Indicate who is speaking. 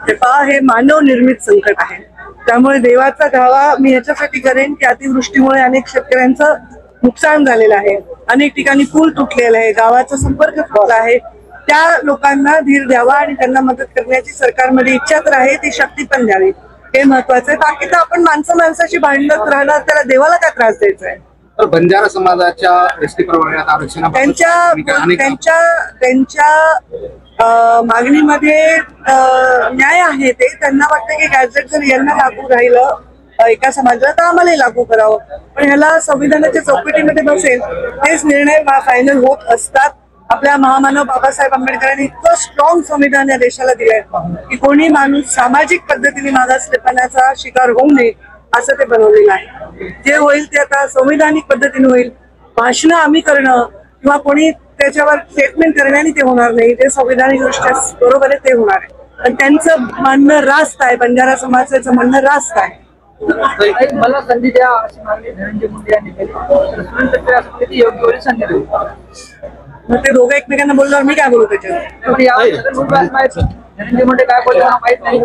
Speaker 1: हे मानव निर्मित संकट आहे. त्यामुळे देवाचा गावा मी याच्यासाठी करेन की अतिवृष्टीमुळे अनेक शेतकऱ्यांचं नुकसान झालेलं आहे, अनेक ठिकाणी पूल तुटलेला आहे, गावाचा संपर्क तुटला आहे. त्या लोकांना धीर द्यावा आणि त्यांना मदत करण्याची सरकारमध्ये इच्छा तर आहे, ती शक्ती पण द्यावी, हे महत्वाचं आहे. बाकी तर आपण माणसाशी भांडत राहणार, त्याला देवाला काय त्रास द्यायचा आहे.
Speaker 2: तर बंजारा समाजाच्या एसटी प्रवर्गात आरक्षण
Speaker 1: त्यांच्या मागणीमध्ये न्याय आहे. ते त्यांना वाटतं की गॅझेट जर यांना लागू राहिलं एका समाजाला तर आम्हालाही लागू करावं, पण ह्याला संविधानाच्या चौकटीमध्ये बसेल तेच निर्णय फायनल होत असतात. आपल्या महामानव बाबासाहेब आंबेडकरांनी इतकं स्ट्रॉंग संविधान या देशाला दिलंय की कोणी माणूस सामाजिक पद्धतीने मागासलेपणाचा शिकार होऊ नये असं ते बनवलेलं आहे. जे होईल ते आता संविधानिक पद्धतीने होईल. भाषणं आम्ही करणं किंवा कोणी त्याच्यावर स्टेटमेंट करण्याने ते होणार नाही. ते संविधानिक दृष्ट्या बरोबर आहे, ते होणार आहे. पण त्यांचं म्हणणं रास्त आहे, बंजारा समाजाचं म्हणणं रास्त आहे.
Speaker 3: मला संधी द्या अशी मागणी धनंजय मुंडे यांनी केली. योग्य संधी देऊ.
Speaker 1: मग ते दोघं एकमेकांना बोलल्यावर मी काय बोलू त्याच्यात?
Speaker 3: धनंजय मुंडे काय बोलतो माहित नाही.